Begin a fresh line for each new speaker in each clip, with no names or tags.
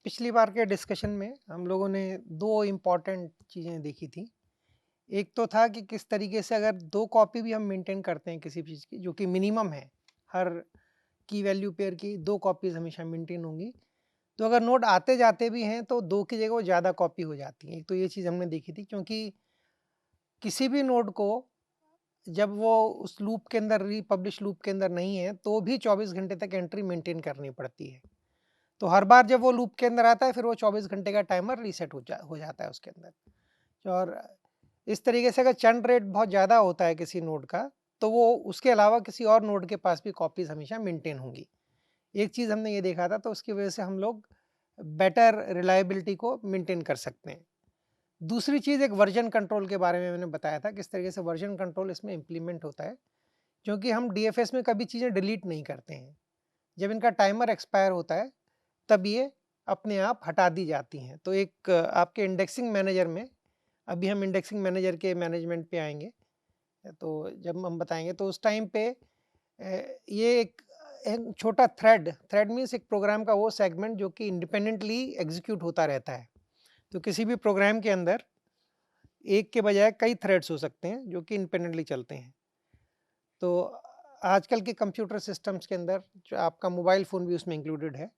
पिछली बार के डिस्कशन में हम लोगों ने 2 इम्पॉर्टेंट चीज़ें देखी थी। एक तो था कि किस तरीके से अगर 2 कॉपी भी हम मेंटेन करते हैं किसी चीज़ की जो कि मिनिमम है, हर की वैल्यू पेयर की 2 कॉपीज़ हमेशा मेंटेन होंगी। तो अगर नोड आते-जाते भी हैं तो 2 की जगह वो ज़्यादा कॉपी हो जाती हैं। एक तो ये चीज़ हमने देखी थी क्योंकि किसी भी नोड को जब वो उस लूप के अंदर रीपब्लिश लूप के अंदर नहीं है, तो भी 24 घंटे तक एंट्री मेंटेन करनी पड़ती है। तो हर बार जब वो लूप के अंदर आता है फिर वो 24 घंटे का टाइमर रीसेट हो जाता है उसके अंदर। और इस तरीके से अगर चर्न रेट बहुत ज़्यादा होता है किसी नोड का, तो वो उसके अलावा किसी और नोड के पास भी कॉपीज़ हमेशा मेंटेन होंगी। एक चीज़ हमने ये देखा था, तो उसकी वजह से हम लोग बेटर रिलायबिलिटी को मेंटेन कर सकते हैं। दूसरी चीज़ एक वर्जन कंट्रोल के बारे में मैंने बताया था, किस तरीके से वर्जन कंट्रोल इसमें इम्प्लीमेंट होता है, क्योंकि हम डीएफएस में कभी चीज़ें डिलीट नहीं करते हैं। जब इनका टाइमर एक्सपायर होता है तब ये अपने आप हटा दी जाती हैं। तो एक आपके इंडेक्सिंग मैनेजर में, अभी हम इंडेक्सिंग मैनेजर के मैनेजमेंट पे आएँगे, तो जब हम बताएँगे तो उस टाइम पे ये एक एक छोटा थ्रेड मीन्स एक प्रोग्राम का वो सेगमेंट जो कि इंडिपेंडेंटली एग्ज़ीक्यूट होता रहता है। तो किसी भी प्रोग्राम के अंदर एक के बजाय कई थ्रेड्स हो सकते हैं जो कि इंडिपेंडेंटली चलते हैं। तो आजकल के कंप्यूटर सिस्टम्स के अंदर जो आपका मोबाइल फ़ोन भी उसमें इंक्लूडेड है,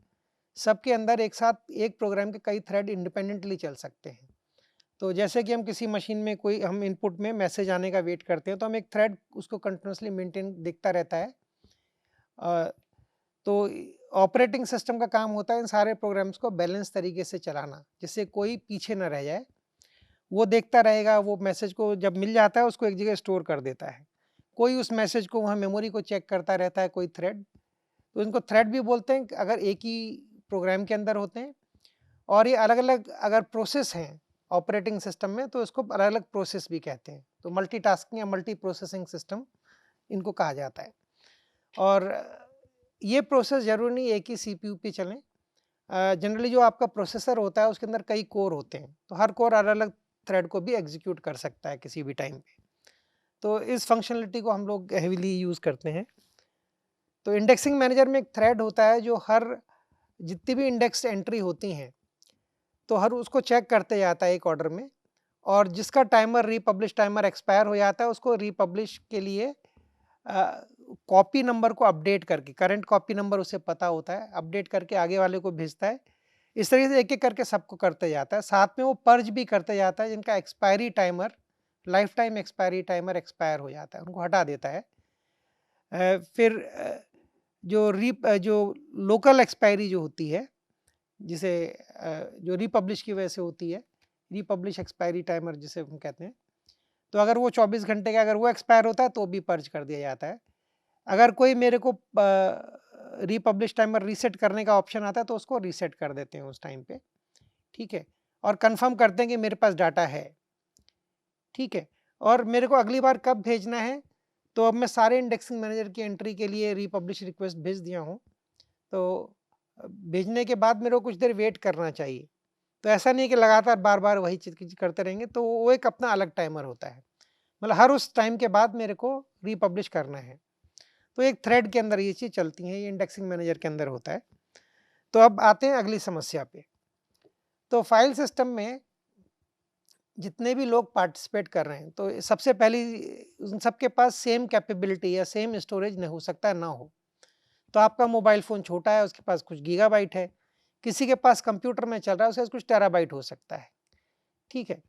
सबके अंदर एक साथ एक प्रोग्राम के कई थ्रेड इंडिपेंडेंटली चल सकते हैं। तो जैसे कि हम किसी मशीन में कोई हम इनपुट में मैसेज आने का वेट करते हैं, तो हम एक थ्रेड उसको कंटिन्यूअसली मेंटेन दिखता रहता है। अ, तो ऑपरेटिंग सिस्टम का काम होता है इन सारे प्रोग्राम्स को बैलेंस तरीके से चलाना, जिससे कोई पीछे ना रह जाए। वो देखता रहेगा, वो मैसेज को जब मिल जाता है उसको एक जगह स्टोर कर देता है। कोई उस मैसेज को वहाँ मेमोरी को चेक करता रहता है, कोई थ्रेड। तो इनको थ्रेड भी बोलते हैं अगर एक ही प्रोग्राम के अंदर होते हैं। और ये अलग-अलग अगर प्रोसेस हैं ऑपरेटिंग सिस्टम में, तो इसको अलग-अलग प्रोसेस भी कहते हैं। तो मल्टीटास्किंग या मल्टी प्रोसेसिंग सिस्टम इनको कहा जाता है। और ये प्रोसेस ज़रूरी नहीं एक ही सीपीयू पे चलें। जनरली जो आपका प्रोसेसर होता है उसके अंदर कई कोर होते हैं, तो हर कोर अलग-अलग थ्रेड को भी एग्ज़ीक्यूट कर सकता है किसी भी टाइम पे। तो इस फंक्शनैलिटी को हम लोग हेवीली यूज़ करते हैं। तो इंडेक्सिंग मैनेजर में एक थ्रेड होता है जो हर जितनी भी इंडेक्स एंट्री होती हैं, तो हर उसको चेक करते जाता है एक ऑर्डर में, और जिसका टाइमर रीपब्लिश टाइमर एक्सपायर हो जाता है उसको रीपब्लिश के लिए कॉपी नंबर को अपडेट करके, करंट कॉपी नंबर उसे पता होता है, अपडेट करके आगे वाले को भेजता है। इस तरीके से एक-एक करके सबको करते जाता है। साथ में वो पर्ज भी करते जाता है जिनका expiry timer, life time expiry timer expire हो जाता है, उनको हटा देता है। फिर जो लोकल एक्सपायरी जो होती है, जिसे जो रीपब्लिश की वजह से होती है, रीपब्लिश एक्सपायरी टाइमर जिसे हम कहते हैं, तो अगर वो 24 घंटे का अगर वो एक्सपायर होता है तो भी पर्ज कर दिया जाता है। अगर कोई मेरे को रीपब्लिश टाइमर रीसेट करने का ऑप्शन आता है तो उसको रीसेट कर देते हैं उस टाइम पे, ठीक है? और कन्फर्म करते हैं कि मेरे पास डाटा है, ठीक है? और मेरे को अगली बार कब भेजना है, तो अब मैं सारे इंडेक्सिंग मैनेजर की एंट्री के लिए रीपब्लिश रिक्वेस्ट भेज दिया हूँ, तो भेजने के बाद मेरे को कुछ देर वेट करना चाहिए। तो ऐसा नहीं है कि लगातार बार-बार वही चीज़ करते रहेंगे, तो वो एक अपना अलग टाइमर होता है। मतलब हर उस टाइम के बाद मेरे को रीपब्लिश करना है। तो एक थ्रेड के अंदर ये चीज़ चलती है, ये इंडेक्सिंग मैनेजर के अंदर होता है। तो अब आते हैं अगली समस्या पे। तो फाइल सिस्टम में जितने भी लोग पार्टिसिपेट कर रहे हैं, तो सबसे पहली उन सबके पास सेम कैपेबिलिटी या सेम स्टोरेज नहीं हो सकता है, ना हो। तो आपका मोबाइल फ़ोन छोटा है, उसके पास कुछ गीगाबाइट है, किसी के पास कंप्यूटर में चल रहा है, उसके पास कुछ टेराबाइट हो सकता है, ठीक है?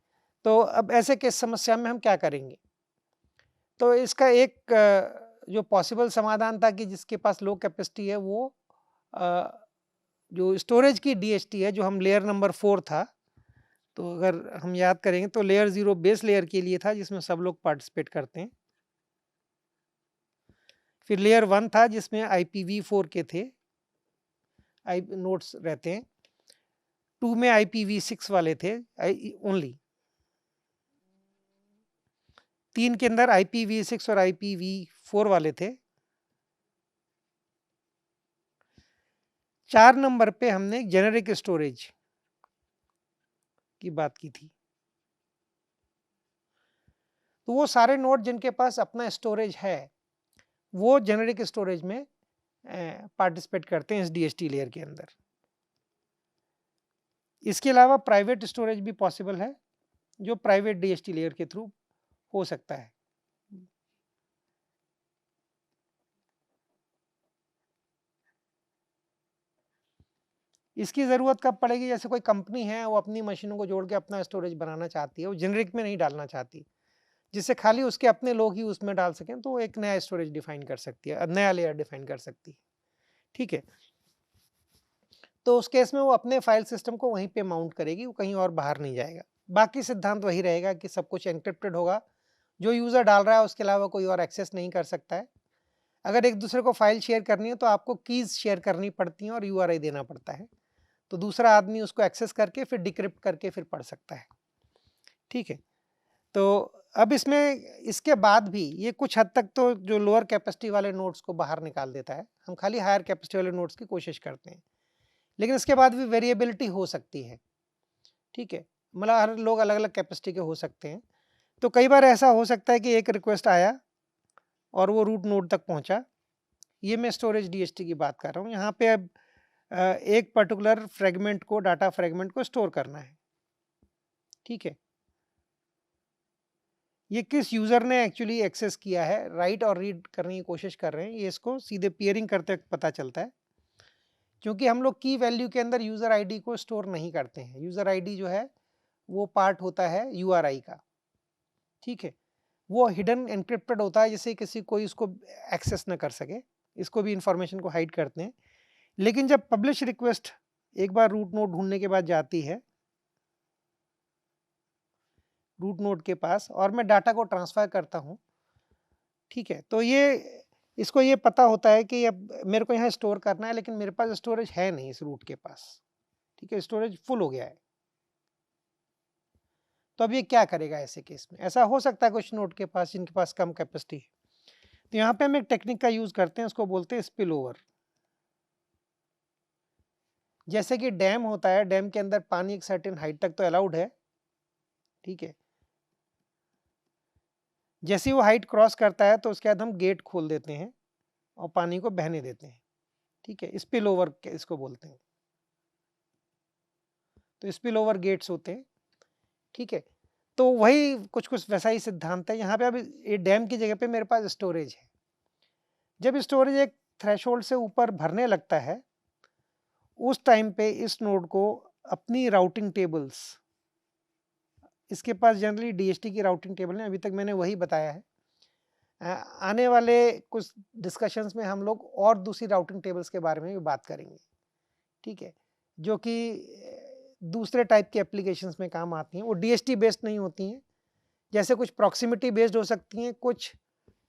तो अब ऐसे केस समस्या में हम क्या करेंगे? तो इसका एक जो पॉसिबल समाधान था कि जिसके पास लो कैपेसिटी है वो अ, जो स्टोरेज की डीएचटी है, जो हम लेयर नंबर 4 था, तो अगर हम याद करेंगे तो लेयर 0 बेस लेयर के लिए था जिसमें सब लोग पार्टिसिपेट करते हैं। फिर लेयर 1 था जिसमें IPv4 के थे, आई नोड्स रहते हैं। 2 में IPv6 वाले थे आई ओनली। 3 के अंदर IPv6 और IPv4 वाले थे। 4 नंबर पे हमने जेनेरिक स्टोरेज की बात की थी। तो वो सारे नोड जिनके पास अपना स्टोरेज है, वो जेनेरिक स्टोरेज में पार्टिसिपेट करते हैं इस डीएचटी लेयर के अंदर। इसके अलावा प्राइवेट स्टोरेज भी पॉसिबल है, जो प्राइवेट डीएचटी लेयर के थ्रू हो सकता है। इसकी ज़रूरत कब पड़ेगी? जैसे कोई कंपनी है, वो अपनी मशीनों को जोड़ के अपना स्टोरेज बनाना चाहती है, वो जेनेरिक में नहीं डालना चाहती, जिससे खाली उसके अपने लोग ही उसमें डाल सकें, तो वो एक नया स्टोरेज डिफाइन कर सकती है, नया लेयर डिफाइन कर सकती है। ठीक है, तो उस केस में वो अपने फाइल सिस्टम को वहीं पे माउंट करेगी, वो कहीं और बाहर नहीं जाएगा। बाकी सिद्धांत वही रहेगा कि सब कुछ एन्क्रिप्टेड होगा, जो यूज़र डाल रहा है उसके अलावा कोई और एक्सेस नहीं कर सकता है। अगर एक दूसरे को फाइल शेयर करनी है तो आपको कीज़ शेयर करनी पड़ती हैं और यूआरआई देना पड़ता है, तो दूसरा आदमी उसको एक्सेस करके फिर डिक्रिप्ट करके फिर पढ़ सकता है। ठीक है, तो अब इसमें इसके बाद भी ये कुछ हद तक तो जो लोअर कैपेसिटी वाले नोड्स को बाहर निकाल देता है, हम खाली हायर कैपेसिटी वाले नोड्स की कोशिश करते हैं, लेकिन इसके बाद भी वेरिएबिलिटी हो सकती है। ठीक है, मतलब हर लोग अलग अलग कैपेसिटी के हो सकते हैं, तो कई बार ऐसा हो सकता है कि एक रिक्वेस्ट आया और वो रूट नोड तक पहुंचा। ये मैं स्टोरेज डीएचटी की बात कर रहा हूँ। यहाँ पे अब एक पर्टिकुलर फ्रेगमेंट को, डाटा फ्रेगमेंट को स्टोर करना है। ठीक है, ये किस यूजर ने एक्चुअली एक्सेस किया है, राइट और रीड करने की कोशिश कर रहे हैं, ये इसको सीधे पेयरिंग करते वक्त पता चलता है, क्योंकि हम लोग की वैल्यू के अंदर यूजर आईडी को स्टोर नहीं करते हैं। यूजर आईडी जो है वो पार्ट होता है यूआरआई का। ठीक है, वो हिडन एन्क्रिप्टेड होता है, जिससे किसी कोई उसको एक्सेस ना कर सके, इसको भी इंफॉर्मेशन को हाइड करते हैं। लेकिन जब पब्लिश रिक्वेस्ट एक बार रूट नोड ढूंढने के बाद जाती है रूट नोड के पास और मैं डाटा को ट्रांसफर करता हूँ, ठीक है, तो ये इसको ये पता होता है कि अब मेरे को यहाँ स्टोर करना है, लेकिन मेरे पास स्टोरेज है नहीं इस रूट के पास। ठीक है, स्टोरेज फुल हो गया है, तो अब ये क्या करेगा ऐसे केस में? ऐसा हो सकता है कुछ नोड के पास जिनके पास कम कैपेसिटी है, तो यहाँ पे हम एक टेक्निक का यूज करते हैं, उसको बोलते हैं स्पिल ओवर। जैसे कि डैम होता है, डैम के अंदर पानी एक सर्टेन हाइट तक तो अलाउड है। ठीक है, जैसे ही वो हाइट क्रॉस करता है तो उसके बाद हम गेट खोल देते हैं और पानी को बहने देते हैं। ठीक है, स्पिल ओवर इसको बोलते हैं, तो स्पिल ओवर गेट्स होते हैं। ठीक है, तो वही कुछ कुछ वैसा ही सिद्धांत है यहाँ पे। अब ये डैम की जगह पे मेरे पास स्टोरेज है, जब स्टोरेज एक थ्रेशोल्ड से ऊपर भरने लगता है, उस टाइम पे इस नोड को अपनी राउटिंग टेबल्स, इसके पास जनरली डीएचटी की राउटिंग टेबल है, अभी तक मैंने वही बताया है। आने वाले कुछ डिस्कशंस में हम लोग और दूसरी राउटिंग टेबल्स के बारे में भी बात करेंगे। ठीक है, जो कि दूसरे टाइप के एप्लीकेशंस में काम आती हैं, वो डीएचटी बेस्ड नहीं होती हैं। जैसे कुछ प्रॉक्सिमिटी बेस्ड हो सकती हैं, कुछ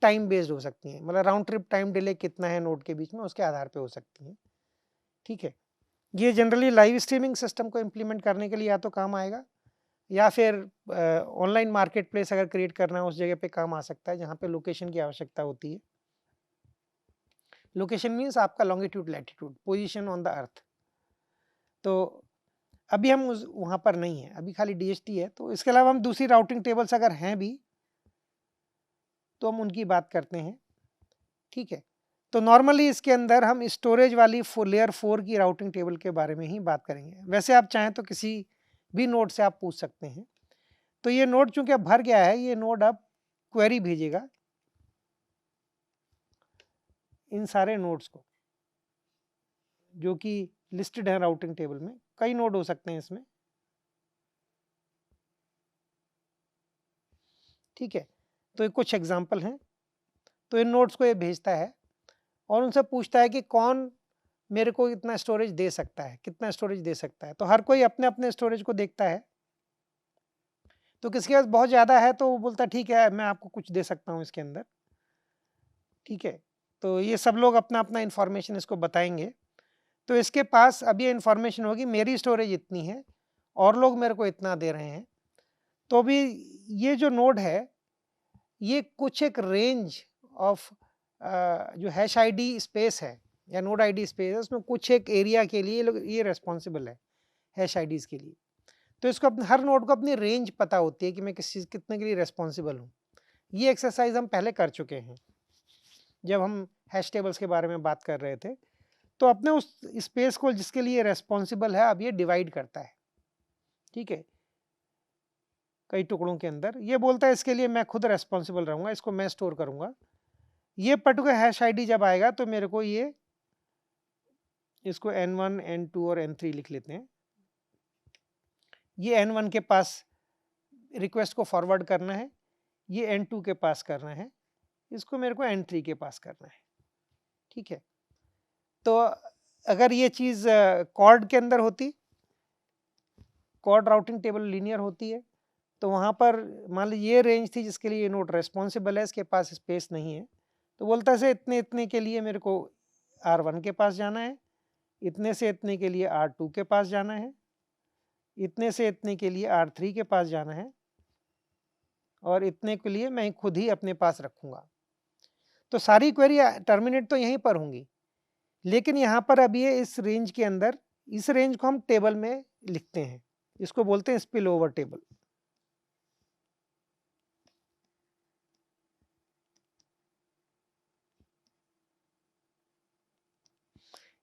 टाइम बेस्ड हो सकती हैं, मतलब राउंड ट्रिप टाइम डिले कितना है नोड के बीच में, उसके आधार पे हो सकती हैं। ठीक है, ये जनरली लाइव स्ट्रीमिंग सिस्टम को इम्प्लीमेंट करने के लिए या तो काम आएगा, या फिर ऑनलाइन मार्केट प्लेस अगर क्रिएट करना है उस जगह पे काम आ सकता है जहाँ पे लोकेशन की आवश्यकता होती है। लोकेशन मीन्स आपका longitude latitude, position on the earth. तो अभी हम वहाँ पर नहीं है, अभी खाली डीएचटी है। तो इसके अलावा हम दूसरी राउटिंग टेबल्स अगर हैं भी तो हम उनकी बात करते हैं। ठीक है, तो नॉर्मली इसके अंदर हम स्टोरेज वाली लेयर 4 की राउटिंग टेबल के बारे में ही बात करेंगे। वैसे आप चाहें तो किसी भी नोड से आप पूछ सकते हैं। तो ये नोड चूंकि अब भर गया है, ये नोड अब क्वेरी भेजेगा इन सारे नोड्स को जो कि लिस्टेड है राउटिंग टेबल में। कई नोड हो सकते हैं इसमें। ठीक है, तो ये कुछ एग्जाम्पल हैं। तो इन नोड्स को ये भेजता है और उनसे पूछता है कि कौन मेरे को इतना स्टोरेज दे सकता है, कितना स्टोरेज दे सकता है। तो हर कोई अपने अपने स्टोरेज को देखता है, तो किसके पास बहुत ज़्यादा है तो वो बोलता है ठीक है मैं आपको कुछ दे सकता हूँ इसके अंदर। ठीक है, तो ये सब लोग अपना अपना इंफॉर्मेशन इसको बताएंगे। तो इसके पास अब ये इंफॉर्मेशन होगी मेरी स्टोरेज इतनी है और लोग मेरे को इतना दे रहे हैं। तो अभी ये जो नोड है, ये कुछ एक रेंज ऑफ जो हैश आईडी स्पेस है या नोड आईडी स्पेस है, उसमें कुछ एक एरिया के लिए ये रेस्पॉन्सिबल है हैश आईडीज के लिए। तो इसको हर नोड को अपनी रेंज पता होती है कि मैं किस चीज़ कितने के लिए रेस्पॉन्सिबल हूँ। ये एक्सरसाइज हम पहले कर चुके हैं जब हम हैश टेबल्स के बारे में बात कर रहे थे। तो अपने उस स्पेस को जिसके लिए रेस्पॉन्सिबल है अब ये डिवाइड करता है। ठीक है, कई टुकड़ों के अंदर। ये बोलता है इसके लिए मैं खुद रेस्पॉन्सिबल रहूँगा, इसको मैं स्टोर करूँगा। ये पर्टिकुलर हैश आईडी जब आएगा तो मेरे को ये इसको N1, N2 और N3 लिख लेते हैं। ये N1 के पास रिक्वेस्ट को फॉरवर्ड करना है, ये N2 के पास करना है, इसको मेरे को N3 के पास करना है। ठीक है, तो अगर ये चीज़ कॉर्ड के अंदर होती, कॉर्ड राउटिंग टेबल लीनियर होती है, तो वहाँ पर मान लीजिए ये रेंज थी जिसके लिए ये नोड रेस्पॉन्सिबल है, इसके पास स्पेस नहीं है, तो बोलता है इतने इतने के लिए मेरे को R1 के पास जाना है, इतने से इतने के लिए R2 के पास जाना है, इतने से इतने के लिए R3 के पास जाना है, और इतने के लिए मैं खुद ही अपने पास रखूँगा। तो सारी क्वेरी टर्मिनेट तो यहीं पर होंगी, लेकिन यहाँ पर अब ये इस रेंज के अंदर, इस रेंज को हम टेबल में लिखते हैं, इसको बोलते हैं स्पिल ओवर टेबल।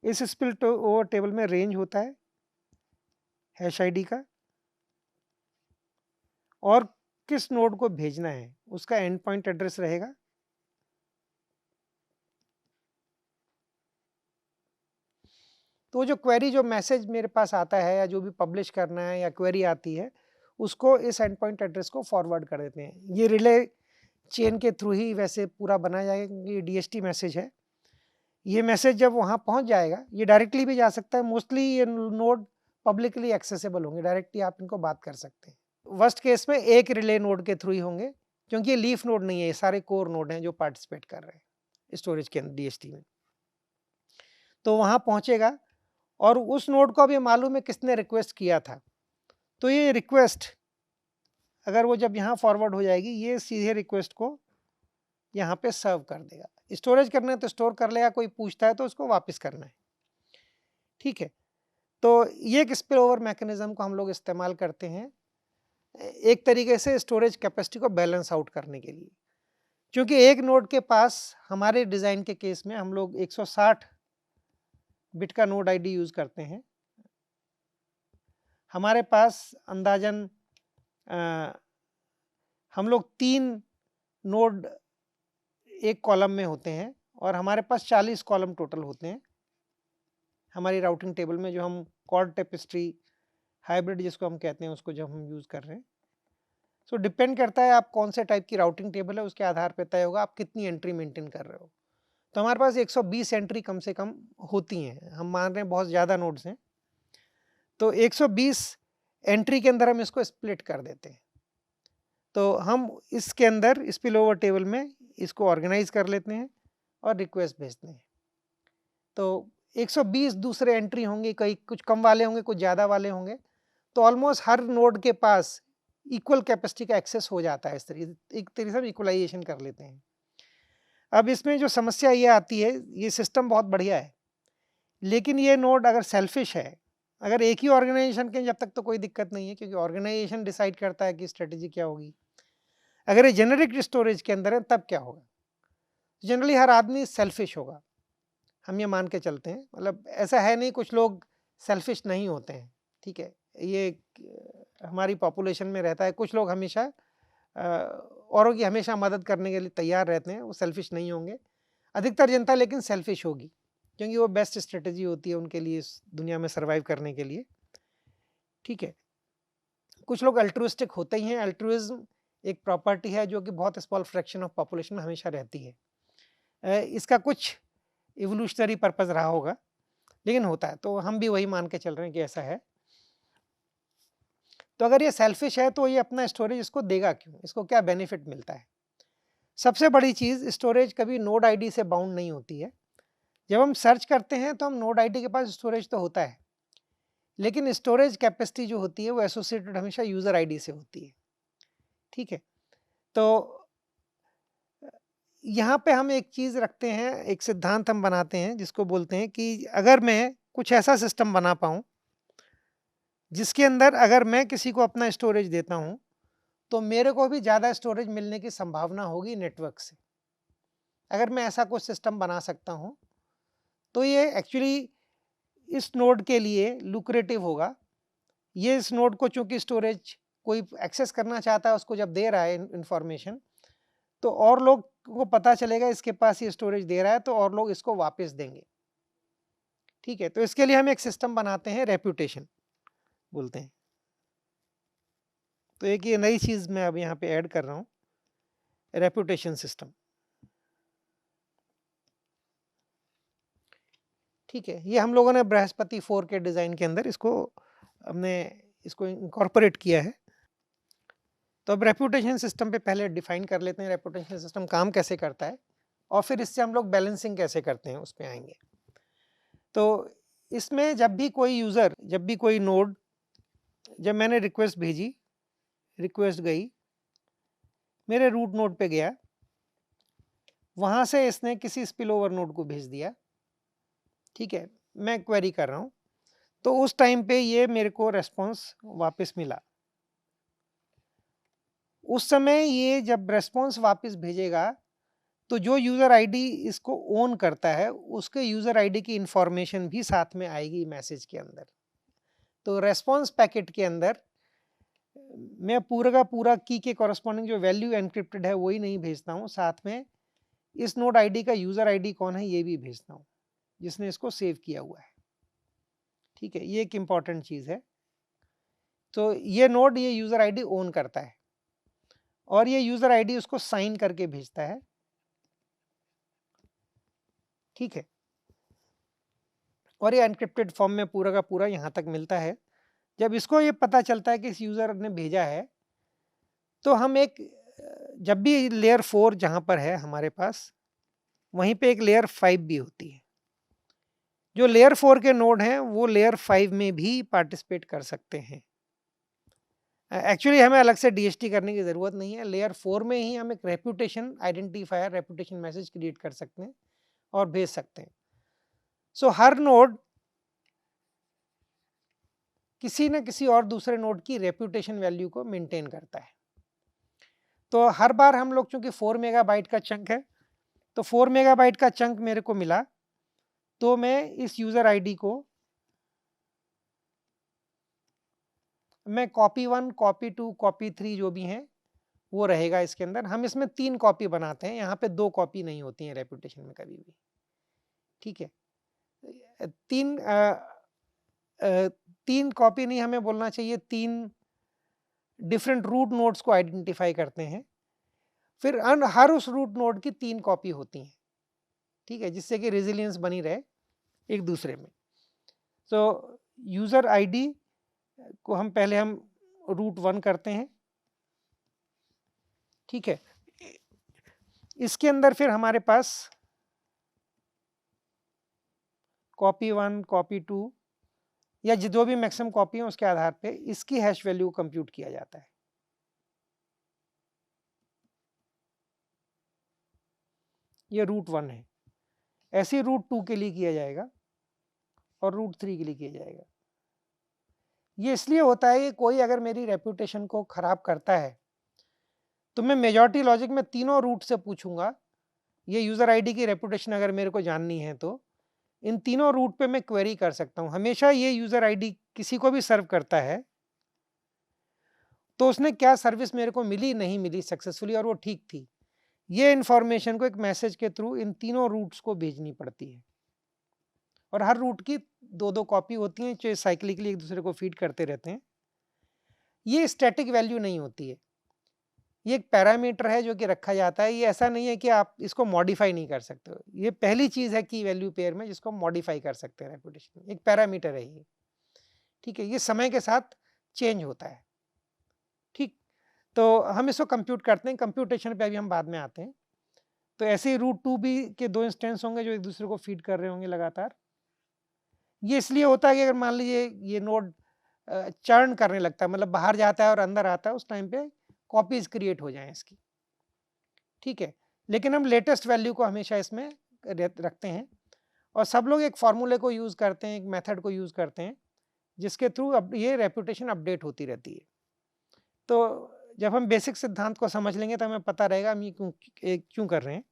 इस स्पिल ओवर टेबल में रेंज होता है हैश आईडी का, और किस नोड को भेजना है उसका एंड पॉइंट एड्रेस रहेगा। तो जो क्वेरी, जो मैसेज मेरे पास आता है या जो भी पब्लिश करना है या क्वेरी आती है, उसको इस एंड पॉइंट एड्रेस को फॉरवर्ड कर देते हैं। ये रिले चेन के थ्रू ही वैसे पूरा बनाया जाएगा, क्योंकि ये DHT मैसेज है। ये मैसेज जब वहाँ पहुँच जाएगा, ये डायरेक्टली भी जा सकता है, मोस्टली ये नोड पब्लिकली एक्सेसिबल होंगे, डायरेक्टली आप इनको बात कर सकते हैं। वर्स्ट केस में एक रिले नोड के थ्रू ही होंगे, क्योंकि ये लीफ नोड नहीं है, ये सारे कोर नोड हैं जो पार्टिसिपेट कर रहे हैं स्टोरेज के अंदर DHT में। तो वहाँ पहुँचेगा, और उस नोड को अब ये मालूम है किसने रिक्वेस्ट किया था, तो ये रिक्वेस्ट अगर वो जब यहाँ फॉरवर्ड हो जाएगी, ये सीधे रिक्वेस्ट को यहाँ पे सर्व कर देगा। स्टोरेज करना है तो स्टोर कर लेगा, कोई पूछता है तो उसको वापस करना है। ठीक है, तो ये एक स्पिल ओवर मैकेनिज्म को हम लोग इस्तेमाल करते हैं एक तरीके से स्टोरेज कैपेसिटी को बैलेंस आउट करने के लिए। क्योंकि एक नोड के पास, हमारे डिज़ाइन के केस में हम लोग 160 बिट का नोड आईडी यूज़ करते हैं। हमारे पास अंदाजन हम लोग 3 नोड एक कॉलम में होते हैं, और हमारे पास 40 कॉलम टोटल होते हैं हमारी राउटिंग टेबल में, जो हम कॉर्ड टेपेस्ट्री हाइब्रिड जिसको हम कहते हैं, उसको जब हम यूज़ कर रहे हैं। सो डिपेंड करता है आप कौन से टाइप की राउटिंग टेबल है, उसके आधार पर तय होगा आप कितनी एंट्री मेंटेन कर रहे हो। तो हमारे पास 120 एंट्री कम से कम होती हैं, हम मान रहे हैं बहुत ज़्यादा नोड्स हैं, तो 120 एंट्री के अंदर हम इसको स्प्लिट कर देते हैं। तो हम इसके अंदर स्पिल ओवर टेबल में इसको ऑर्गेनाइज कर लेते हैं और रिक्वेस्ट भेजते हैं। तो 120 दूसरे एंट्री होंगे, कई कुछ कम वाले होंगे, कुछ ज़्यादा वाले होंगे, तो ऑलमोस्ट हर नोड के पास इक्वल कैपेसिटी का एक्सेस हो जाता है। इस तरीके, एक तरीके से हम इक्वलाइजेशन कर लेते हैं। अब इसमें जो समस्या ये आती है, ये सिस्टम बहुत बढ़िया है, लेकिन ये नोड अगर सेल्फिश है, अगर एक ही ऑर्गेनाइजेशन के, जब तक तो कोई दिक्कत नहीं है, क्योंकि ऑर्गेनाइजेशन डिसाइड करता है कि स्ट्रेटेजी क्या होगी। अगर ये जेनेरिक स्टोरेज के अंदर है, तब क्या होगा? जनरली हर आदमी सेल्फिश होगा, हम ये मान के चलते हैं। मतलब ऐसा है नहीं, कुछ लोग सेल्फिश नहीं होते हैं, ठीक है, ये हमारी पॉपुलेशन में रहता है। कुछ लोग हमेशा औरों की हमेशा मदद करने के लिए तैयार रहते हैं, वो सेल्फिश नहीं होंगे। अधिकतर जनता लेकिन सेल्फिश होगी, क्योंकि वो बेस्ट स्ट्रेटेजी होती है उनके लिए इस दुनिया में सर्वाइव करने के लिए। ठीक है, कुछ लोग अल्ट्रुइस्टिक होते ही हैं। अल्ट्रुइज्म एक प्रॉपर्टी है जो कि बहुत स्मॉल फ्रैक्शन ऑफ पॉपुलेशन में हमेशा रहती है। इसका कुछ इवोल्यूशनरी पर्पस रहा होगा, लेकिन होता है, तो हम भी वही मान के चल रहे हैं कि ऐसा है। तो अगर ये सेल्फिश है, तो ये अपना स्टोरेज इसको देगा क्यों? इसको क्या बेनिफिट मिलता है? सबसे बड़ी चीज़, स्टोरेज कभी नोड आईडी से बाउंड नहीं होती है। जब हम सर्च करते हैं तो हम नोड आईडी के पास स्टोरेज तो होता है, लेकिन स्टोरेज कैपेसिटी जो होती है वो एसोसिएटेड हमेशा यूज़र आईडी से होती है। ठीक है, तो यहाँ पे हम एक चीज़ रखते हैं, एक सिद्धांत हम बनाते हैं जिसको बोलते हैं कि अगर मैं कुछ ऐसा सिस्टम बना पाऊँ जिसके अंदर अगर मैं किसी को अपना स्टोरेज देता हूँ, तो मेरे को भी ज़्यादा स्टोरेज मिलने की संभावना होगी नेटवर्क से। अगर मैं ऐसा कुछ सिस्टम बना सकता हूँ, तो ये एक्चुअली इस नोड के लिए लुक्रेटिव होगा। ये इस नोड को चूंकि स्टोरेज कोई एक्सेस करना चाहता है, उसको जब दे रहा है इंफॉर्मेशन, तो और लोग को पता चलेगा इसके पास ये स्टोरेज दे रहा है, तो और लोग इसको वापस देंगे। ठीक है, तो इसके लिए हम एक सिस्टम बनाते हैं, रेप्यूटेशन बोलते हैं। तो एक ये नई चीज मैं अब यहाँ पे ऐड कर रहा हूँ, रेप्यूटेशन सिस्टम। ठीक है, ये हम लोगों ने बृहस्पति 4 के डिजाइन के अंदर हमने इसको इनकॉर्पोरेट किया है। तो अब रेप्यूटेशन सिस्टम पे पहले डिफाइन कर लेते हैं रेप्यूटेशन सिस्टम काम कैसे करता है, और फिर इससे हम लोग बैलेंसिंग कैसे करते हैं उस पे आएंगे। तो इसमें जब भी कोई यूजर, जब भी कोई नोड, जब मैंने रिक्वेस्ट भेजी, रिक्वेस्ट गई, मेरे रूट नोड पे गया, वहां से इसने किसी स्पिलओवर नोड को भेज दिया। ठीक है, मैं क्वेरी कर रहा हूं, तो उस टाइम पे ये मेरे को रेस्पॉन्स वापस मिला। उस समय ये जब रेस्पॉन्स वापस भेजेगा, तो जो यूजर आईडी इसको ओन करता है, उसके यूजर आईडी की इंफॉर्मेशन भी साथ में आएगी मैसेज के अंदर। तो रेस्पॉन्स पैकेट के अंदर मैं पूरा का पूरा की के कॉरस्पॉन्डिंग जो वैल्यू एनक्रिप्टेड है वही नहीं भेजता हूँ, साथ में इस नोड आईडी का यूजर आईडी कौन है ये भी भेजता हूँ, जिसने इसको सेव किया हुआ है। ठीक है, ये एक इंपॉर्टेंट चीज है। तो ये नोड ये यूजर आईडी ओन करता है, और ये यूजर आईडी उसको साइन करके भेजता है। ठीक है, और ये एनक्रिप्टेड फॉर्म में पूरा का पूरा यहाँ तक मिलता है। जब इसको ये पता चलता है कि इस यूजर ने भेजा है, तो हम एक, जब भी लेयर 4 जहाँ पर है हमारे पास, वहीं पे एक लेयर 5 भी होती है। जो लेयर 4 के नोड हैं वो लेयर 5 में भी पार्टिसिपेट कर सकते हैं। एक्चुअली हमें अलग से डीएसटी करने की ज़रूरत नहीं है, लेयर 4 में ही हम एक reputation identifier, reputation message create कर सकते हैं और भेज सकते हैं। सो हर नोड किसी न किसी और दूसरे नोड की रेप्यूटेशन वैल्यू को मेंटेन करता है। तो हर बार हम लोग, चूंकि 4 मेगाबाइट का चंक है, तो 4 मेगाबाइट का चंक मेरे को मिला, तो मैं इस यूजर आईडी को मैं कॉपी 1, कॉपी 2, कॉपी 3 जो भी हैं वो रहेगा इसके अंदर। हम इसमें 3 कॉपी बनाते हैं, यहाँ पे 2 कॉपी नहीं होती हैं रेप्यूटेशन में कभी भी। ठीक है, 3 कॉपी नहीं, हमें बोलना चाहिए 3 डिफरेंट रूट नोड्स को आइडेंटिफाई करते हैं, फिर हर उस रूट नोड की 3 कॉपी होती हैं। ठीक है, जिससे कि रेजिलियंस बनी रहे एक दूसरे में। तो यूजर आईडी को हम पहले रूट 1 करते हैं। ठीक है, इसके अंदर फिर हमारे पास कॉपी 1, कॉपी 2 या जो भी मैक्सिमम कॉपी है उसके आधार पे इसकी हैश वैल्यू कंप्यूट किया जाता है। ये रूट 1 है, ऐसे रूट 2 के लिए किया जाएगा और रूट 3 के लिए किया जाएगा। ये इसलिए होता है कि कोई अगर मेरी रेप्यूटेशन को खराब करता है, तो मैं मेजॉरिटी लॉजिक में तीनों रूट से पूछूंगा। ये यूजर आईडी की रेप्यूटेशन अगर मेरे को जाननी है, तो इन तीनों रूट पे मैं क्वेरी कर सकता हूं। हमेशा ये यूजर आईडी किसी को भी सर्व करता है, तो उसने क्या सर्विस मेरे को मिली, नहीं मिली सक्सेसफुली, और वो ठीक थी, ये इंफॉर्मेशन को एक मैसेज के थ्रू इन तीनों रूट्स को भेजनी पड़ती है। और हर रूट की 2-2 कॉपी होती हैं, जो साइक्लिकली एक दूसरे को फीड करते रहते हैं। ये स्टैटिक वैल्यू नहीं होती है, ये एक पैरामीटर है जो कि रखा जाता है। ये ऐसा नहीं है कि आप इसको मॉडिफाई नहीं कर सकते हो। ये पहली चीज है की वैल्यू पेयर में जिसको मॉडिफाई कर सकते हैं रेप्यूटेशन में, एक पैरामीटर है ये। ठीक है, ये समय के साथ चेंज होता है। ठीक, तो हम इसको कंप्यूट करते हैं, कंप्यूटेशन पे अभी हम बाद में आते हैं। तो ऐसे ही रूट 2 भी के 2 इंस्टेंस होंगे जो एक दूसरे को फीड कर रहे होंगे लगातार। ये इसलिए होता है कि अगर मान लीजिए ये नोड चर्न करने लगता है, मतलब बाहर जाता है और अंदर आता है, उस टाइम पे कॉपीज क्रिएट हो जाएं इसकी। ठीक है, लेकिन हम लेटेस्ट वैल्यू को हमेशा इसमें रखते हैं, और सब लोग एक फॉर्मूले को यूज करते हैं, एक मेथड को यूज करते हैं, जिसके थ्रू अब ये रेप्यूटेशन अपडेट होती रहती है। तो जब हम बेसिक सिद्धांत को समझ लेंगे तो हमें पता रहेगा हम ये क्यों कर रहे हैं।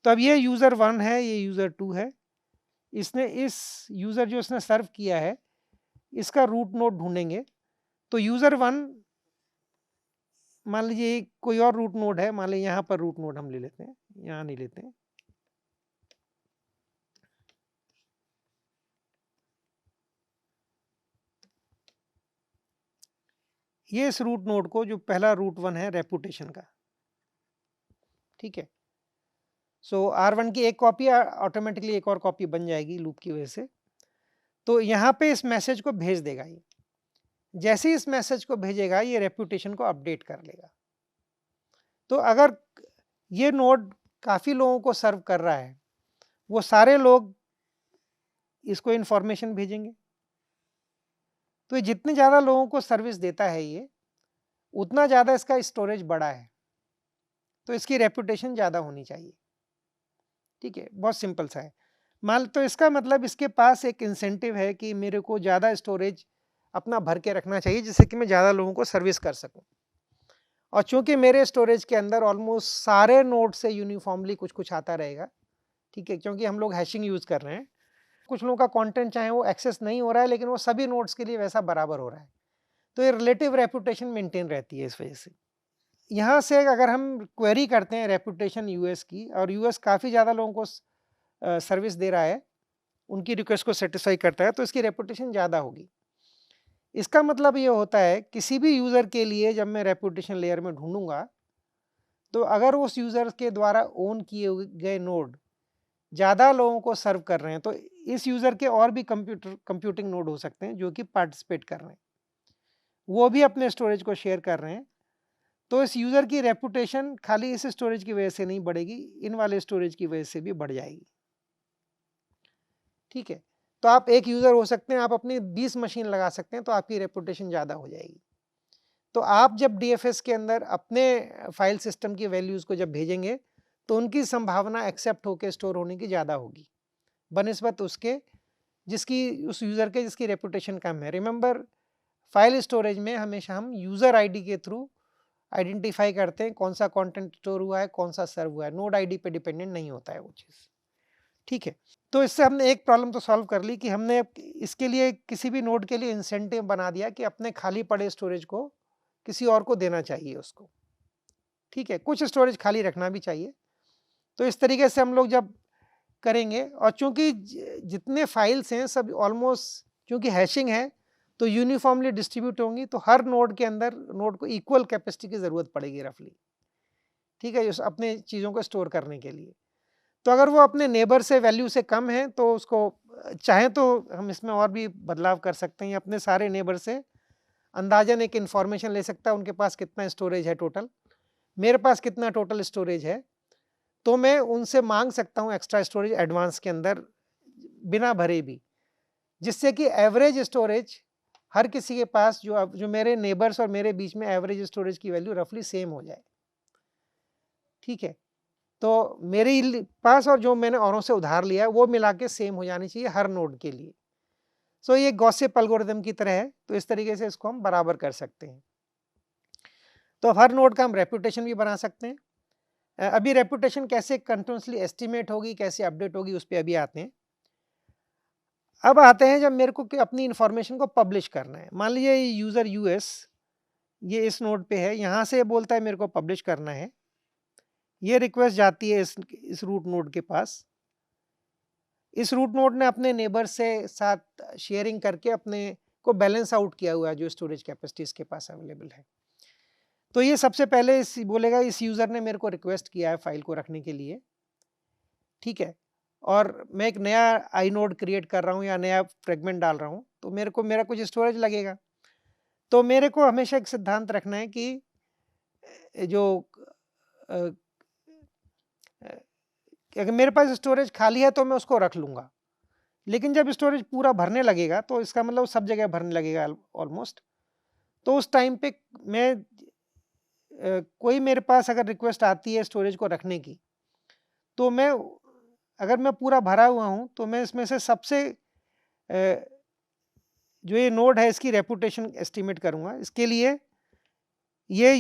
तो अब ये यूजर 1 है, ये यूजर 2 है, इसने इस यूजर जो इसने सर्व किया है इसका रूट नोड ढूंढेंगे। तो यूज़र 1 मान लीजिए कोई और रूट नोड है, मान लीजिए यहाँ पर रूट नोड हम ले लेते हैं, यहाँ नहीं लेते हैं। ये इस रूट नोड को, जो पहला रूट 1 है रेपुटेशन का, ठीक है। सो R1 की एक कॉपी ऑटोमेटिकली एक और कॉपी बन जाएगी लूप की वजह से। तो यहाँ पे इस मैसेज को भेज देगा ये। जैसे ही इस मैसेज को भेजेगा ये रेपुटेशन को अपडेट कर लेगा। तो अगर ये नोड काफ़ी लोगों को सर्व कर रहा है, वो सारे लोग इसको इन्फॉर्मेशन भेजेंगे। तो ये जितने ज़्यादा लोगों को सर्विस देता है ये, उतना ज़्यादा इसका स्टोरेज बड़ा है, तो इसकी रेपुटेशन ज़्यादा होनी चाहिए, ठीक है। बहुत सिंपल सा है। मान तो इसका मतलब इसके पास एक इंसेंटिव है कि मेरे को ज़्यादा स्टोरेज अपना भर के रखना चाहिए, जिससे कि मैं ज़्यादा लोगों को सर्विस कर सकूं। और चूंकि मेरे स्टोरेज के अंदर ऑलमोस्ट सारे नोड से यूनिफॉर्मली कुछ कुछ आता रहेगा, ठीक है, क्योंकि हम लोग हैशिंग यूज़ कर रहे हैं। कुछ लोगों का कंटेंट चाहे वो एक्सेस नहीं हो रहा है, लेकिन वो सभी नोड्स के लिए वैसा बराबर हो रहा है, तो ये रिलेटिव रेपुटेशन मेंटेन रहती है इस वजह से। यहाँ से अगर हम क्वेरी करते हैं रेपुटेशन यूएस की, और यूएस काफ़ी ज़्यादा लोगों को सर्विस दे रहा है, उनकी रिक्वेस्ट को सेटिस्फाई करता है, तो इसकी रेपुटेशन ज़्यादा होगी। इसका मतलब ये होता है किसी भी यूज़र के लिए जब मैं रेपुटेशन लेयर में ढूंढूंगा, तो अगर उस यूज़र के द्वारा ओन किए गए नोड ज़्यादा लोगों को सर्व कर रहे हैं, तो इस यूज़र के और भी कंप्यूटिंग नोड हो सकते हैं जो कि पार्टिसिपेट कर रहे हैं, वो भी अपने स्टोरेज को शेयर कर रहे हैं। तो इस यूज़र की रेपुटेशन खाली इस स्टोरेज की वजह से नहीं बढ़ेगी, इन वाले स्टोरेज की वजह से भी बढ़ जाएगी, ठीक है। तो आप एक यूज़र हो सकते हैं, आप अपनी 20 मशीन लगा सकते हैं, तो आपकी रेपुटेशन ज़्यादा हो जाएगी। तो आप जब डीएफएस के अंदर अपने फाइल सिस्टम की वैल्यूज़ को जब भेजेंगे, तो उनकी संभावना एक्सेप्ट होकर स्टोर होने की ज़्यादा होगी बनिस्बत उसके उस यूज़र के जिसकी रेपुटेशन कम है। रिमेंबर, फाइल स्टोरेज में हमेशा हम यूज़र आईडी के थ्रू आइडेंटिफाई करते हैं कौन सा कंटेंट स्टोर हुआ है, कौन सा सर्व हुआ है। नोड आईडी पे डिपेंडेंट नहीं होता है वो चीज़, ठीक है। तो इससे हमने एक प्रॉब्लम तो सॉल्व कर ली कि हमने इसके लिए किसी भी नोड के लिए इंसेंटिव बना दिया कि अपने खाली पड़े स्टोरेज को किसी और को देना चाहिए उसको, ठीक है। कुछ स्टोरेज खाली रखना भी चाहिए। तो इस तरीके से हम लोग जब करेंगे, और चूंकि जितने फाइल्स हैं सब ऑलमोस्ट, चूंकि हैशिंग है तो यूनिफॉर्मली डिस्ट्रीब्यूट होंगी, तो हर नोड के अंदर नोड को इक्वल कैपेसिटी की ज़रूरत पड़ेगी रफली, ठीक है, अपने चीज़ों को स्टोर करने के लिए। तो अगर वो अपने नेबर से वैल्यू से कम है, तो उसको चाहे तो हम इसमें और भी बदलाव कर सकते हैं। अपने सारे नेबर से अंदाजन एक इन्फॉर्मेशन ले सकता है, उनके पास कितना स्टोरेज है टोटल, मेरे पास कितना टोटल स्टोरेज है, तो मैं उनसे मांग सकता हूँ एक्स्ट्रा स्टोरेज एडवांस के अंदर बिना भरे भी, जिससे कि एवरेज स्टोरेज हर किसी के पास, जो मेरे नेबर्स और मेरे बीच में एवरेज स्टोरेज की वैल्यू रफली सेम हो जाए, ठीक है। तो मेरे पास और जो मैंने औरों से उधार लिया है वो मिला के सेम हो जानी चाहिए हर नोड के लिए। सो ये गॉसिप एल्गोरिथम की तरह है, तो इस तरीके से इसको हम बराबर कर सकते हैं। तो हर नोड का हम रेपुटेशन भी बना सकते हैं। अभी रेपुटेशन कैसे कंटिन्यूसली एस्टिमेट होगी, कैसे अपडेट होगी, उस पर अभी आते हैं। अब आते हैं जब मेरे को अपनी इंफॉर्मेशन को पब्लिश करना है। मान लीजिए यूज़र यूएस ये इस नोड पे है, यहाँ से बोलता है मेरे को पब्लिश करना है, ये रिक्वेस्ट जाती है इस रूट नोड के पास। इस रूट नोड ने अपने नेबर से साथ शेयरिंग करके अपने को बैलेंस आउट किया हुआ है जो स्टोरेज कैपेसिटी इसके पास अवेलेबल है। तो ये सबसे पहले बोलेगा इस यूज़र ने मेरे को रिक्वेस्ट किया है फाइल को रखने के लिए, ठीक है, और मैं एक नया आई नोड क्रिएट कर रहा हूँ या नया फ्रेगमेंट डाल रहा हूँ, तो मेरा कुछ स्टोरेज लगेगा। तो मेरे को हमेशा एक सिद्धांत रखना है कि जो अगर मेरे पास स्टोरेज खाली है तो मैं उसको रख लूँगा, लेकिन जब स्टोरेज पूरा भरने लगेगा तो इसका मतलब सब जगह भरने लगेगा ऑलमोस्ट, तो उस टाइम पे मैं कोई मेरे पास अगर रिक्वेस्ट आती है स्टोरेज को रखने की, तो अगर मैं पूरा भरा हुआ हूँ तो मैं इसमें से सबसे जो ये नोड है इसकी रेपुटेशन एस्टिमेट करूँगा। इसके लिए ये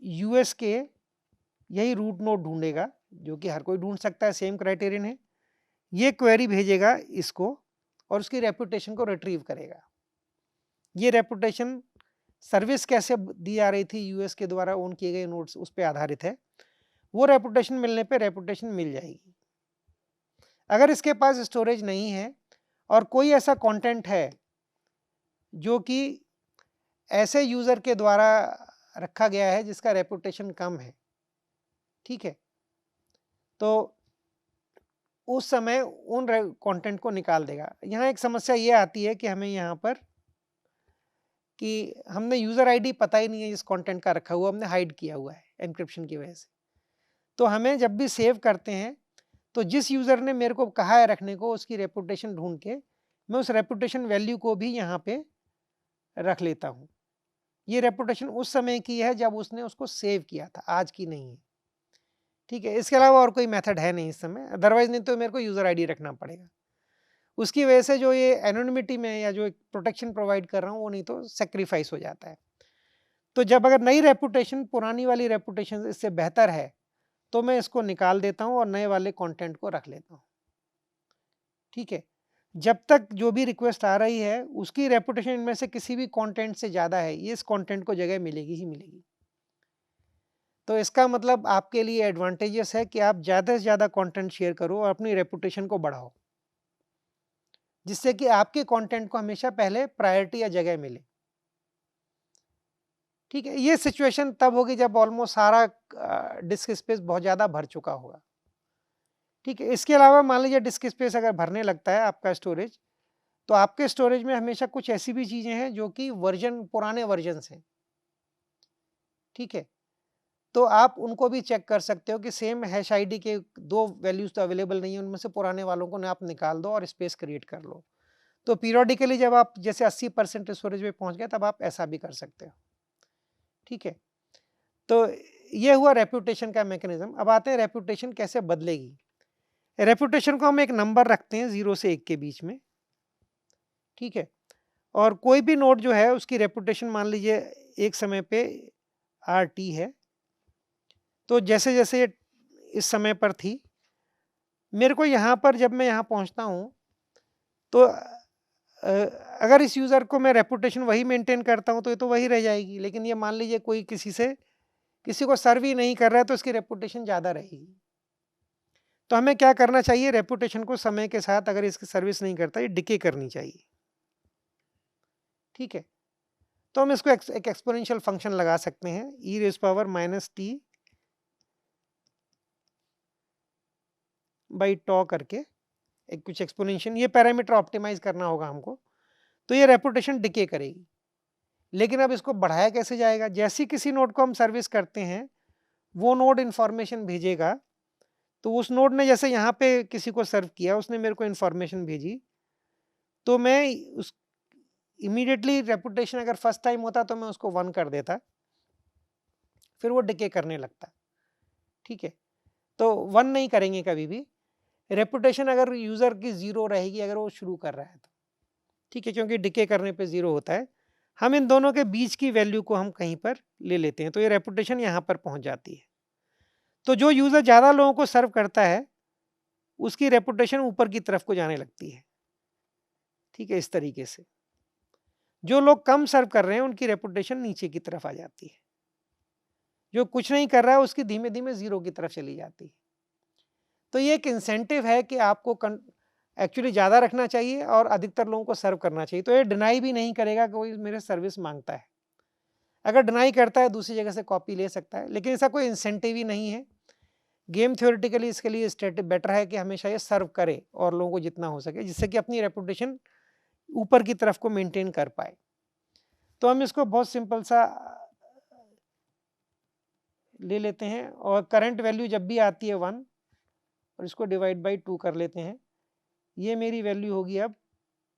यूएस के यही रूट नोड ढूंढेगा, जो कि हर कोई ढूंढ सकता है, सेम क्राइटेरियन है। ये क्वेरी भेजेगा इसको और उसकी रेपुटेशन को रिट्रीव करेगा, ये रेपुटेशन सर्विस कैसे दी जा रही थी यूएस के द्वारा ओन किए गए नोड्स, उस पे आधारित है। वो रेपुटेशन मिलने पे रेपुटेशन मिल जाएगी। अगर इसके पास स्टोरेज नहीं है और कोई ऐसा कंटेंट है जो कि ऐसे यूजर के द्वारा रखा गया है जिसका रेपुटेशन कम है, ठीक है, तो उस समय उन कंटेंट को निकाल देगा। यहाँ एक समस्या ये आती है कि हमें यहाँ पर कि हमने यूजर आईडी पता ही नहीं है जिस कंटेंट का रखा हुआ, हमने हाइड किया हुआ है एन्क्रिप्शन की वजह से। तो हमें जब भी सेव करते हैं तो जिस यूजर ने मेरे को कहा है रखने को, उसकी रेपुटेशन ढूंढ के मैं उस रेपुटेशन वैल्यू को भी यहाँ पे रख लेता हूँ। ये रेपुटेशन उस समय की है जब उसने उसको सेव किया था, आज की नहीं है, ठीक है। इसके अलावा और कोई मेथड है नहीं इस समय, अदरवाइज नहीं तो मेरे को यूजर आईडी रखना पड़ेगा। उसकी वजह से जो ये एनोनिमिटी में या जो एक प्रोटेक्शन प्रोवाइड कर रहा हूँ वो नहीं तो सेक्रीफाइस हो जाता है। तो जब अगर नई रेपुटेशन पुरानी वाली रेपुटेशन इससे बेहतर है तो मैं इसको निकाल देता हूँ और नए वाले कंटेंट को रख लेता हूँ, ठीक है। जब तक जो भी रिक्वेस्ट आ रही है उसकी रेपुटेशन इनमें से किसी भी कंटेंट से ज़्यादा है, ये इस कंटेंट को जगह मिलेगी ही मिलेगी। तो इसका मतलब आपके लिए एडवांटेजेस है कि आप ज़्यादा से ज़्यादा कंटेंट शेयर करो और अपनी रेपुटेशन को बढ़ाओ, जिससे कि आपके कंटेंट को हमेशा पहले प्रायोरिटी या जगह मिले, ठीक है। ये सिचुएशन तब होगी जब ऑलमोस्ट सारा डिस्क स्पेस बहुत ज़्यादा भर चुका होगा, ठीक है। इसके अलावा मान लीजिए डिस्क स्पेस अगर भरने लगता है आपका स्टोरेज, तो आपके स्टोरेज में हमेशा कुछ ऐसी भी चीज़ें हैं जो कि पुराने वर्जन हैं, ठीक है। तो आप उनको भी चेक कर सकते हो कि सेम हैश आईडी के 2 वैल्यूज तो अवेलेबल नहीं है, उनमें से पुराने वालों को ना आप निकाल दो और स्पेस क्रिएट कर लो। तो पीरियोडिकली जब आप जैसे 80% स्टोरेज पे पहुंच गए तब आप ऐसा भी कर सकते हो, ठीक है। तो ये हुआ रेपुटेशन का मैकेनिज्म। अब आते हैं रेपुटेशन कैसे बदलेगी। रेपुटेशन को हम एक नंबर रखते हैं 0 से 1 के बीच में, ठीक है। और कोई भी नोड जो है उसकी रेपुटेशन मान लीजिए एक समय पे RT है, तो जैसे जैसे इस समय पर थी, मेरे को यहाँ पर जब मैं यहाँ पहुँचता हूँ तो अगर इस यूज़र को मैं रेपुटेशन वही मेंटेन करता हूँ तो ये तो वही रह जाएगी, लेकिन ये मान लीजिए कोई किसी को सर्व ही नहीं कर रहा है तो उसकी रेपुटेशन ज़्यादा रहेगी। तो हमें क्या करना चाहिए, रेपुटेशन को समय के साथ अगर इसकी सर्विस नहीं करता ये डिके करनी चाहिए, ठीक है। तो हम इसको एक एक्सपोनेंशियल फंक्शन लगा सकते हैं e⁻⁻t बाई टॉ करके, एक कुछ एक्सपोनेंशियल, ये पैरामीटर ऑप्टिमाइज करना होगा हमको। तो ये रेपुटेशन डिके करेगी। लेकिन अब इसको बढ़ाया कैसे जाएगा, जैसे किसी नोड को हम सर्विस करते हैं वो नोड इन्फॉर्मेशन भेजेगा, तो उस नोड ने जैसे यहाँ पे किसी को सर्व किया, उसने मेरे को इन्फॉर्मेशन भेजी, तो मैं उस इमीडिएटली रेपुटेशन अगर फर्स्ट टाइम होता तो मैं उसको 1 कर देता, फिर वो डिके करने लगता, ठीक है। तो 1 नहीं करेंगे कभी भी, रेपुटेशन अगर यूजर की 0 रहेगी अगर वो शुरू कर रहा है तो, ठीक है, क्योंकि डिके करने पे 0 होता है। हम इन दोनों के बीच की वैल्यू को हम कहीं पर ले लेते हैं, तो ये रेपुटेशन यहाँ पर पहुँच जाती है। तो जो यूजर ज़्यादा लोगों को सर्व करता है उसकी रेपुटेशन ऊपर की तरफ को जाने लगती है, ठीक है। इस तरीके से जो लोग कम सर्व कर रहे हैं उनकी रेपुटेशन नीचे की तरफ आ जाती है, जो कुछ नहीं कर रहा है उसकी धीमे धीमे 0 की तरफ चली जाती है। तो ये एक इंसेंटिव है कि आपको एक्चुअली ज़्यादा रखना चाहिए और अधिकतर लोगों को सर्व करना चाहिए। तो ये डिनाई भी नहीं करेगा कि कोई मेरे सर्विस मांगता है, अगर डिनाई करता है दूसरी जगह से कॉपी ले सकता है, लेकिन ऐसा कोई इंसेंटिव ही नहीं है। गेम थ्योरेटिकली इसके लिए स्ट्रेटेजी बेटर है कि हमेशा ये सर्व करे और लोगों को जितना हो सके, जिससे कि अपनी रेपुटेशन ऊपर की तरफ को मेंटेन कर पाए। तो हम इसको बहुत सिंपल सा ले लेते हैं और करंट वैल्यू जब भी आती है 1 और इसको डिवाइड बाई 2 कर लेते हैं, ये मेरी वैल्यू होगी। अब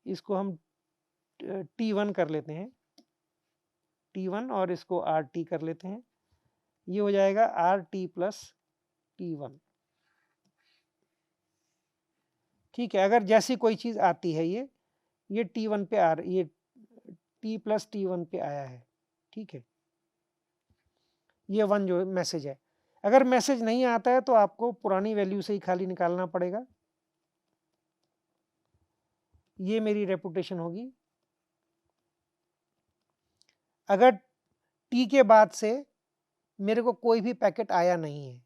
इसको हम T1 कर लेते हैं, T1, और इसको RT कर लेते हैं, ये हो जाएगा RT प्लस T1, ठीक है। अगर जैसी कोई चीज़ आती है ये T1 पे ये T प्लस T1 पे आया है, ठीक है, ये 1 जो मैसेज है। अगर मैसेज नहीं आता है तो आपको पुरानी वैल्यू से ही खाली निकालना पड़ेगा। ये मेरी रेपुटेशन होगी अगर टी के बाद से मेरे को कोई भी पैकेट आया नहीं है,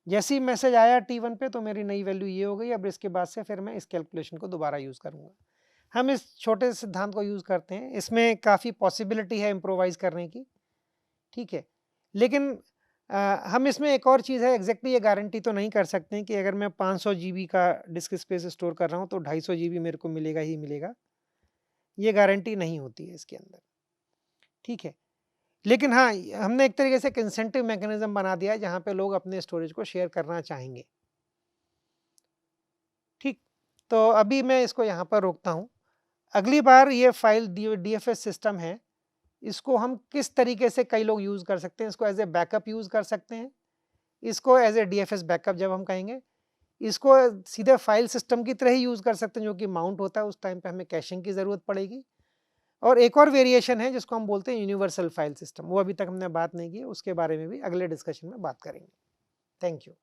जैसे ही मैसेज आया T1 पे तो मेरी नई वैल्यू ये हो गई। अब इसके बाद से फिर मैं इस कैलकुलेशन को दोबारा यूज़ करूँगा। हम इस छोटे सिद्धांत को यूज़ करते हैं, इसमें काफ़ी पॉसिबिलिटी है इम्प्रोवाइज़ करने की, ठीक है। लेकिन हम इसमें एक और चीज़ है, एग्जैक्टली ये गारंटी तो नहीं कर सकते हैं कि अगर मैं 500 जीबी का डिस्क स्पेस स्टोर कर रहा हूँ तो 250 जीबी मेरे को मिलेगा ही मिलेगा, ये गारंटी नहीं होती है इसके अंदर, ठीक है। लेकिन हाँ, हमने एक तरीके से एक इंसेंटिव मैकेनिज्म बना दिया है जहाँ पे लोग अपने स्टोरेज को शेयर करना चाहेंगे, ठीक। तो अभी मैं इसको यहाँ पर रोकता हूँ। अगली बार ये फाइल DFS सिस्टम है, इसको हम किस तरीके से कई लोग यूज़ कर सकते हैं, इसको एज ए बैकअप यूज़ कर सकते हैं, इसको एज ए DFS बैकअप जब हम कहेंगे, इसको सीधे फाइल सिस्टम की तरह ही यूज़ कर सकते हैं जो कि माउंट होता है, उस टाइम पे हमें कैशिंग की ज़रूरत पड़ेगी। और एक और वेरिएशन है जिसको हम बोलते हैं यूनिवर्सल फाइल सिस्टम, वो अभी तक हमने बात नहीं की, उसके बारे में भी अगले डिस्कशन में बात करेंगे। Thank you.